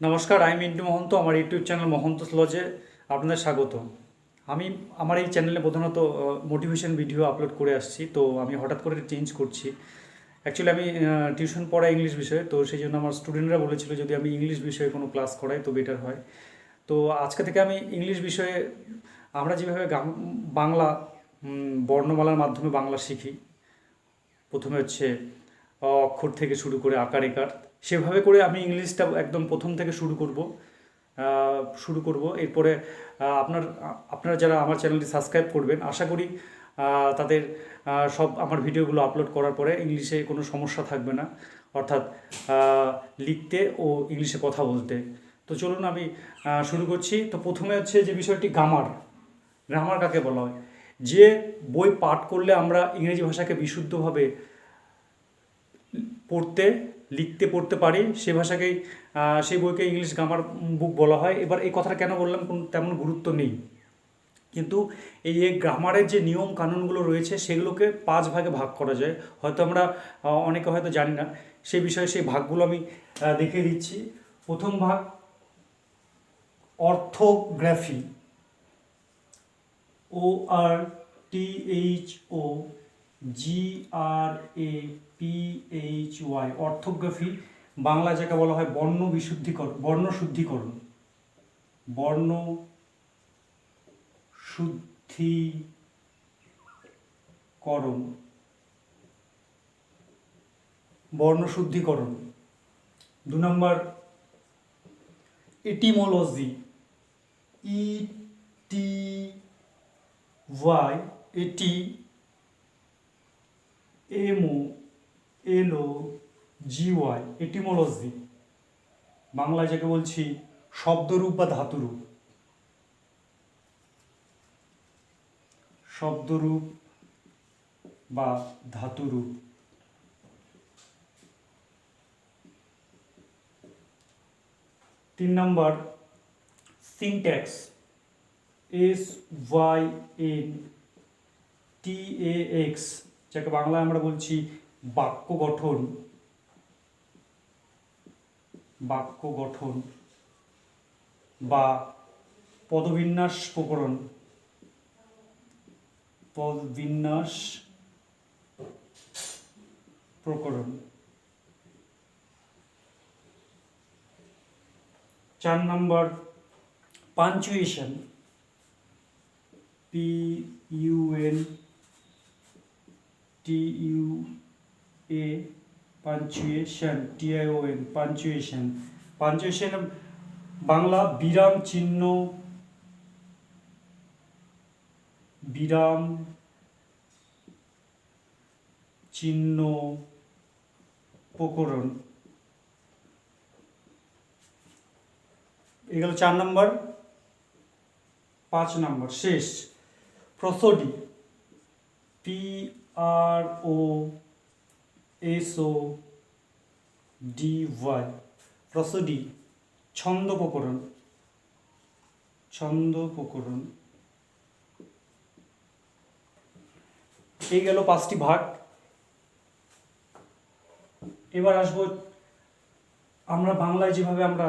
নমস্কার, আমি মিন্টু মহন্ত। আমার ইউটিউব চ্যানেল মহন্তস লজে আপনাদের স্বাগত। আমি আমার এই চ্যানেলে প্রধানত মোটিভেশন ভিডিও আপলোড করে আসছি, তো আমি হঠাৎ করে চেঞ্জ করছি। অ্যাকচুয়ালি আমি টিউশন পড়াই ইংলিশ বিষয়ে, তো সেই জন্য আমার স্টুডেন্টরা বলেছিল যদি আমি ইংলিশ বিষয়ে কোনো ক্লাস করাই তো বেটার হয়। তো আজকে থেকে আমি ইংলিশ বিষয়ে আমরা যেভাবে বাংলা বর্ণমালার মাধ্যমে বাংলা শিখি, প্রথমে হচ্ছে অক্ষর থেকে শুরু করে আকার একার, সেভাবে করে আমি ইংলিশটা একদম প্রথম থেকে শুরু করব। এরপরে আপনারা যারা আমার চ্যানেলটি সাবস্ক্রাইব করবেন, আশা করি তাদের সব আমার ভিডিওগুলো আপলোড করার পরে ইংলিশে কোনো সমস্যা থাকবে না, অর্থাৎ লিখতে ও ইংলিশে কথা বলতে। তো চলুন আমি শুরু করছি। তো প্রথমে হচ্ছে যে বিষয়টি গ্রামার। গ্রামার কাকে বলা হয়? যে বই পাঠ করলে আমরা ইংরেজি ভাষাকে বিশুদ্ধভাবে পড়তে লিখতে পড়তে পারি, সে ভাষাকেই সেই বইকে ইংলিশ গ্রামার বুক বলা হয়। এবার এই কথাটা কেন বললাম, কোনো তেমন গুরুত্ব নেই, কিন্তু এই যে গ্রামারের যে নিয়ম কানুনগুলো রয়েছে সেগুলোকে 5 ভাগে ভাগ করা যায়। হয়তো আমরা অনেকে হয়তো জানি না সেই বিষয়ে, সেই ভাগগুলো আমি দেখিয়ে দিচ্ছি। প্রথম ভাগ অর্থোগ্রাফি, ORTHOGRAPHY, অর্থোগ্রাফি। বাংলা যাকে বলা হয় বর্ণ শুদ্ধিকরণ। বর্ণ শুদ্ধিকরণ। 2 নম্বর এটিমোলজি, ETY, এটি MOLOGY, এটিমোলজি। বাংলায় যাকে বলছি শব্দরূপ বা ধাতুরূপ। শব্দরূপ বা ধাতুরূপ। 3 নম্বর সিনট্যাক্স, SYNTAX, যাকে বাংলায় আমরা বলছি বাক্য গঠন। বা পদবিন্যাস প্রকরণ। 4 নম্বর punctuation, PUNTUA, punctuation, TION, punctuation. Punctuation Bangla বিরাম চিহ্ন প্রকরণ। এগুলো 4 নম্বর। 5 নম্বর শেষ প্রসোডি, PROSODY, প্রসোডি। ছন্দ প্রকরণ। এই গেল 5টি ভাগ। এবার আসবো আমরা বাংলায় যেভাবে আমরা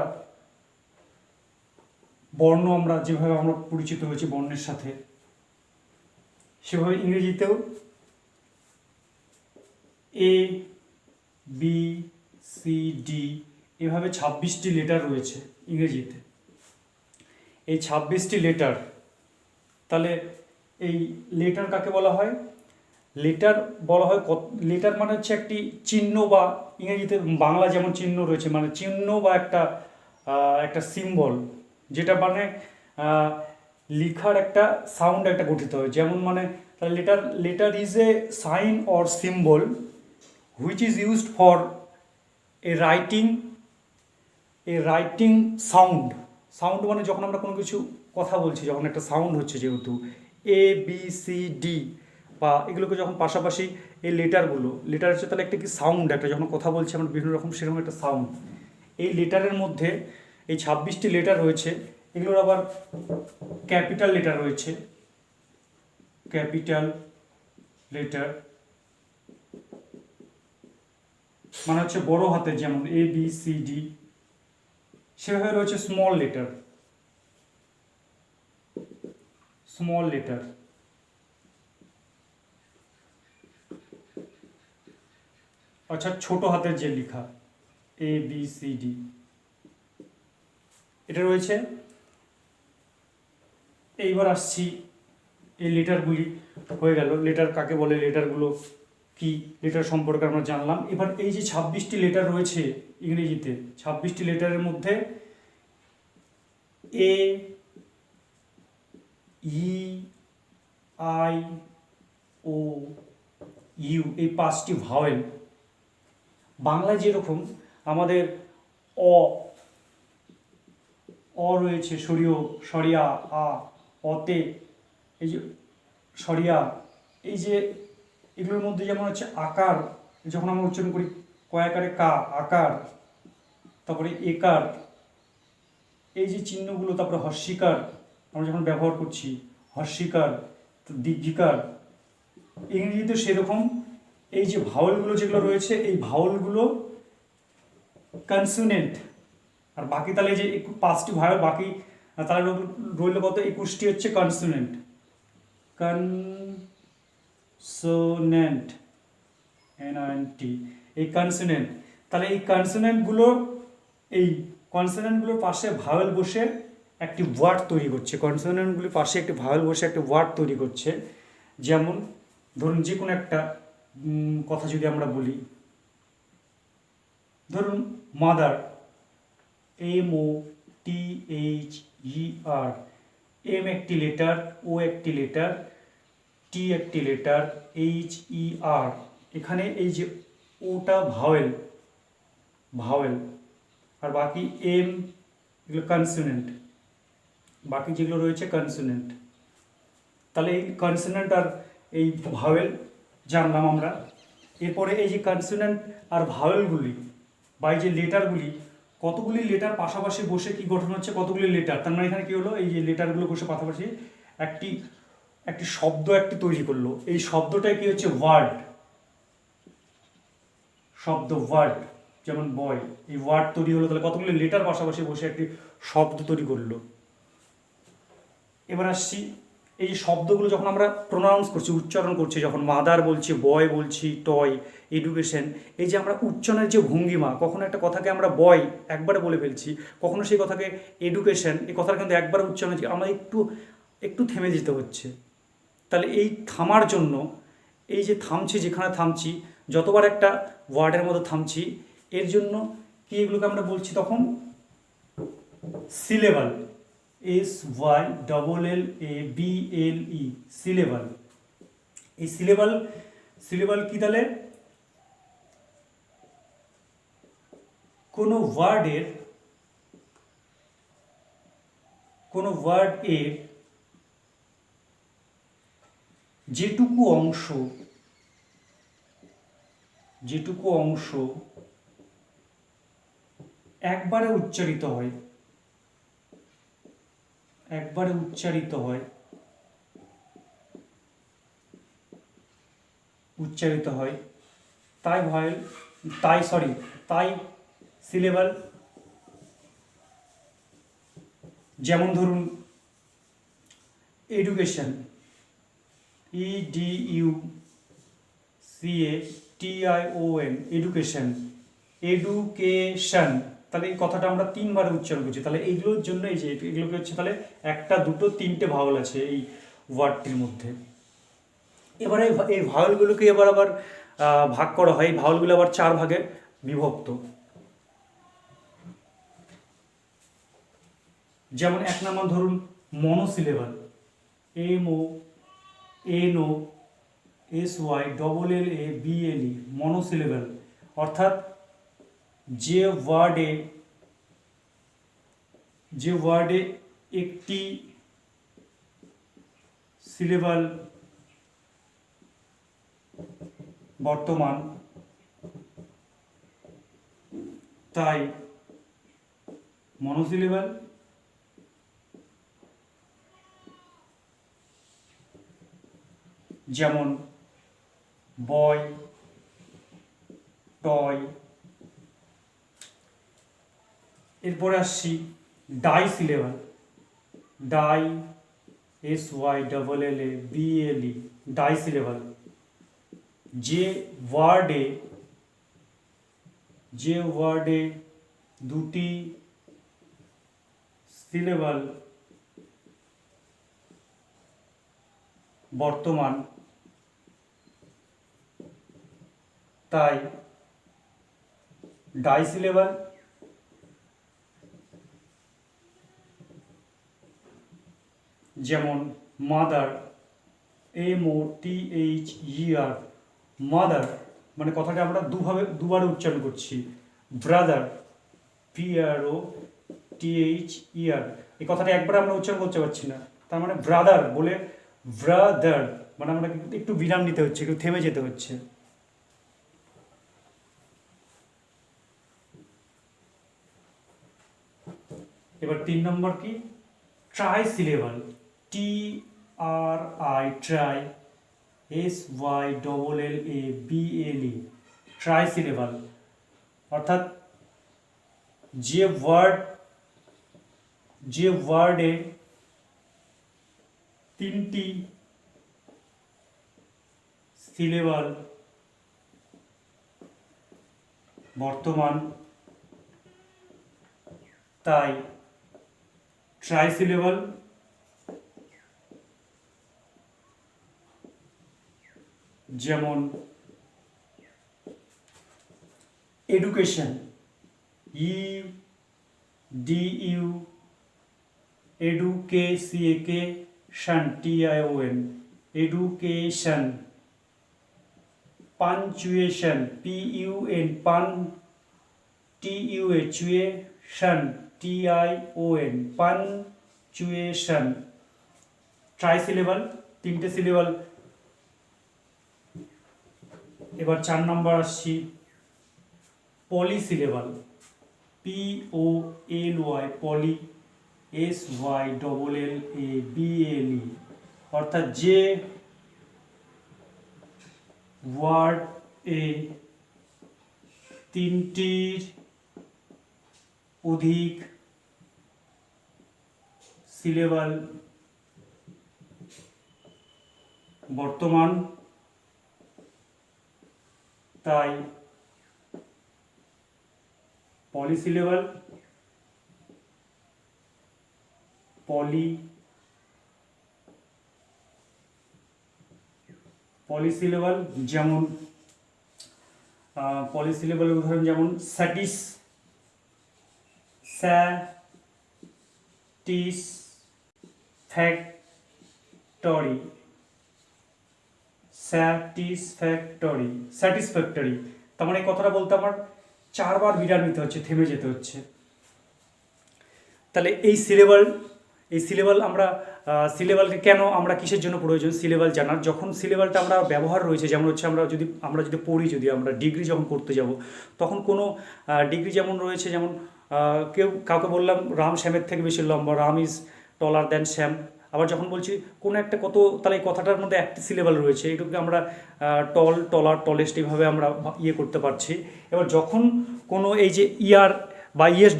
পরিচিত হয়েছি বর্ণের সাথে, সেভাবে ইংরেজিতেও ABCD এভাবে 26টি লেটার রয়েছে ইংরেজিতে। এই 26টি লেটার, তাহলে এই লেটার কাকে বলা হয়? লেটার মানে হচ্ছে একটি চিহ্ন, বা ইংরেজিতে বাংলা যেমন চিহ্ন রয়েছে, মানে চিহ্ন বা একটা সিম্বল, যেটা মানে লিখার একটা সাউন্ড একটা গঠিত হয়। যেমন মানে letter is a sign or symbol which is used for a writing sound. মানে যখন আমরা কোনো কিছু কথা বলছি, যখন একটা সাউন্ড হচ্ছে, যেহেতু ABCD বা এগুলোকে যখন পাশাপাশি এই লেটার হচ্ছে, তাহলে একটা কি সাউন্ড, একটা যখন কথা বলছি আমরা বিভিন্ন রকম সেরকম একটা সাউন্ড। এই লেটারের মধ্যে এই 26টি লেটার রয়েছে। এগুলোর আবার ক্যাপিটাল লেটার রয়েছে, মানে হচ্ছে বড় হাতের, যেমন ABCD। সেভাবে রয়েছে স্মল লেটার, অর্থাৎ ছোট হাতের যে লেখা ABCD, এটা রয়েছে। এইবার আসছি এই লেটারগুলি হয়ে গেল, লেটার কাকে বলে, লেটারগুলো কি, লেটার সম্পর্কে আমরা জানলাম। এবার এই যে 26টি লেটার রয়েছে ইংরেজিতে, 26টি লেটারের মধ্যে A, E, I, O, U এই 5টি ভাওয়েল। বাংলায় যেরকম আমাদের অ রয়েছে, সরিয়া আ, অতে এই যে সরিয়া, এই যে এগুলোর মধ্যে যেমন হচ্ছে আকার, যখন আমরা উচ্চারণ করি কয়াকারে কা, আকার, তারপরে একার, এই যে চিহ্নগুলো, তারপরে হর্ষিকার আমরা যখন ব্যবহার করছি, হর্ষিকার, দীর্ঘিকার, ইংরেজিতে সেরকম এই যে ভাওয়েলগুলো যেগুলো রয়েছে, এই ভাওয়েলগুলো কনসোনেন্ট। আর বাকি তাহলে যে 5টি ভাওয়েল, বাকি তাহলে রইল কত, 21টি হচ্ছে কনসোনেন্ট। কনসোনেন্ট NONT, এই কনসোনেন্ট। তাহলে এই কনসোনেন্টগুলোর পাশে ভাওয়েল বসে একটি ওয়ার্ড তৈরি করছে, কনসোনেন্টগুলির পাশে একটি ভাওয়েল বসে একটি ওয়ার্ড তৈরি করছে। যেমন ধরুন যে কোনো একটা কথা যদি আমরা বলি, ধরুন মাদার, MOTHER, M একটি লেটার, O একটি লেটার, T একটি লেটার, HER, এখানে এই যে ওটা ভাওয়েল, আর বাকি M এগুলো কনসোনেন্ট, বাকি যেগুলো রয়েছে কনসোনেন্ট। তাহলে এই কনসোনেন্ট আর এই ভাওয়েল জানলাম আমরা। এরপরে এই যে কনসোনেন্ট আর ভাওয়েলগুলি বা এই যে লেটারগুলি, কতগুলি লেটার পাশাপাশি বসে কি গঠন হচ্ছে, কতগুলি লেটার, তার মানে এখানে কি হলো, এই যে লেটারগুলো বসে পাশাপাশি একটি শব্দ তৈরি করলো। এই শব্দটাই কি হচ্ছে, ওয়ার্ড, শব্দ, ওয়ার্ড। যেমন বয়, এই ওয়ার্ড তৈরি হলো, তাহলে কতগুলি লেটার পাশাপাশি বসে একটি শব্দ তৈরি করলো। এবার আসছি এই যে শব্দগুলো যখন আমরা প্রোনাউন্স করছি, উচ্চারণ করছি, যখন মাদার বলছি, বয় বলছি, টয়, এডুকেশন, এই যে আমরা উচ্চারণের যে ভঙ্গিমা, কখনো একটা কথাকে আমরা বয় একবারে বলে ফেলছি, কখনো সেই কথাকে এডুকেশন, এই কথাটা কিন্তু একবার উচ্চারণ হচ্ছে, আমরা একটু থেমে যেতে হচ্ছে। তাহলে এই থামার জন্য, এই যে থামছি, যেখানে থামছি, যতবার একটা ওয়ার্ডের মধ্যে থামছি, এর জন্য কি এগুলোকে আমরা বলছি তখন সিলেবাল, SYLLABLE, সিলেবাল। এই সিলেবাল কি, তাহলে কোনো ওয়ার্ডের যেটুকু অংশ একবারে উচ্চারিত হয়, তাই সিলেবাল। যেমন ধরুন এডুকেশন, EDUCATION, এডুকেশন, তাহলে এই কথাটা আমরা 3বার উচ্চারণ করছি। তাহলে এইগুলোর জন্য এই যে এগুলোকে হচ্ছে, তাহলে 1, 2, 3টে ভাওয়েল আছে এই ওয়ার্ডটির মধ্যে। এবারে এই ভাওয়েলগুলোকে আবার ভাগ করা হয়, এই ভাওয়েলগুলো আবার 4 ভাগে বিভক্ত। যেমন 1 নম্বর ধরুন মনোসিলেবাল, MONOSYLLABLE, মনোসিলেবাল, অর্থাৎ যে ওয়ার্ডে একটি সিলেবাল বর্তমান, তাই মনোসিলেবাল। যেমন বয়, টয়, এরপরে আসছি die syllable, die SYLLABLE, die syllable. যে ওয়ার্ডে দুটি সিলেবাল বর্তমান, তাই ডাই সিলেবাল। যেমন মাদার, MOTHER, মাদার মানে কথাটা আমরা দুবার উচ্চারণ করছি। ব্রাদার, BROTHER, এই কথাটা একবার আমরা উচ্চারণ করতে পারছি না, তার মানে ব্রাদার বলে ব্রাদার মানে আমরা একটু বিরাম নিতে হচ্ছে, একটু থেমে যেতে হচ্ছে। এবার 3 নম্বর কি? Try syllable, TRI, try, SYLLABLE, try syllable. অর্থাৎ যে ওয়ার্ডে তিনটি সিলেবাল বর্তমান, তাই ট্রাই সিলেবাল। যেমন education, EDU, education, TION, education. Punctuation, PUN, TUATION, punctuation. Try syllable, তিনটে সিলেবাল। এবার 4 নম্বর আসছি পলিসিলেবাল, POLY, পলি, SYLLABLE, অর্থাৎ যে ওয়ার্ড এ তিনটির অধিক সিলেবাল বর্তমান, তাই পলিসিলেবাল। পলিসিলেবাল যেমন পলিসিলেবালের উদাহরণ যেমন স্যাটিসফ্যাক্টরি। তার মানে এই কথাটা বলতে আমার 4 বার বিরাম নিতে হচ্ছে, থেমে যেতে হচ্ছে। তাহলে এই সিলেবাল আমরা সিলেবালকে কেন আমরা কিসের জন্য প্রয়োজন সিলেবাল জানার? যখন সিলেবালটা আমরা ব্যবহার রয়েছে, যেমন হচ্ছে আমরা যদি পড়ি, যদি আমরা ডিগ্রি যখন করতে যাব, তখন কোনো ডিগ্রি যেমন রয়েছে, যেমন কাউকে বললাম রাম শ্যামের থেকে বেশি লম্বা, রাম ইজ টলার দ্যান শ্যাম। আবার যখন বলছি কোনো একটা তাহলে এই কথাটার মধ্যে একটা সিলেবাল রয়েছে, এটুকুকে আমরা টলার, টলেস্ট এইভাবে আমরা করতে পারছি। এবার যখন কোনো এই যে বা ইয়েস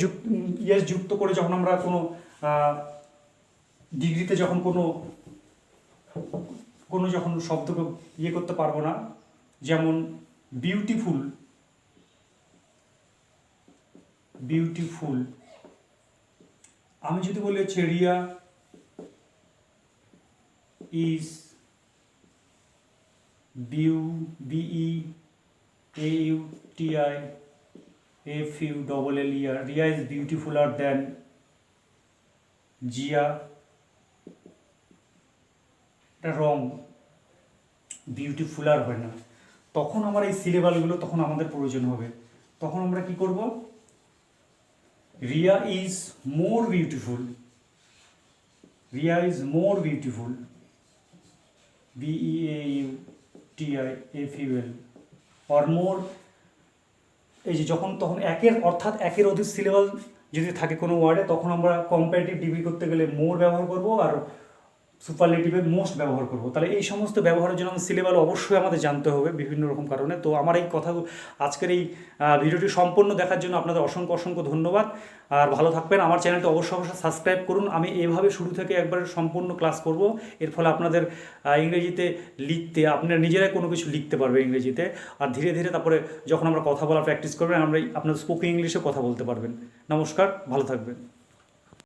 যুক্ত করে যখন আমরা কোনো ডিগ্রিতে যখন কোনো যখন শব্দকে করতে পারবো না, যেমন বিউটিফুল, আমি যদি বলি হচ্ছে Riya is BEAUTIFULLER, Riya is beautifuller than Jiya. এটা রং, বিউটিফুলার হয় না। তখন আমার এই সিলেবালগুলো তখন আমাদের প্রয়োজন হবে। তখন আমরা কি করব? Riya is more beautiful, BEAUTIFUL, or more. এই যে তখন একের অধিক সিলেবাল যদি থাকে কোনো ওয়ার্ডে, তখন আমরা কম্পারেটিভ ডিগ্রি করতে গেলে মোর ব্যবহার করব, আর সুপারলেটিভে মোস্ট ব্যবহার করব। তাহলে এই সমস্ত ব্যবহারের জন্য আমাদের সিলেবাস অবশ্যই আমাদের জানতে হবে বিভিন্ন রকম কারণে। তো আমার এই কথা, আজকের এই ভিডিওটি সম্পূর্ণ দেখার জন্য আপনাদের অসংখ্য অসংখ্য ধন্যবাদ। আর ভালো থাকবেন। আমার চ্যানেলটি অবশ্যই অবশ্যই সাবস্ক্রাইব করুন। আমি এইভাবে শুরু থেকে একবার সম্পূর্ণ ক্লাস করব। এর ফলে আপনাদের ইংরেজিতে লিখতে, আপনারা নিজেরাই কোনো কিছু লিখতে পারবে ইংরেজিতে। আর ধীরে ধীরে তারপরে যখন আমরা কথা বলা প্র্যাকটিস করবেন, আপনাদের স্পোকেন ইংলিশে কথা বলতে পারবেন। নমস্কার, ভালো থাকবেন।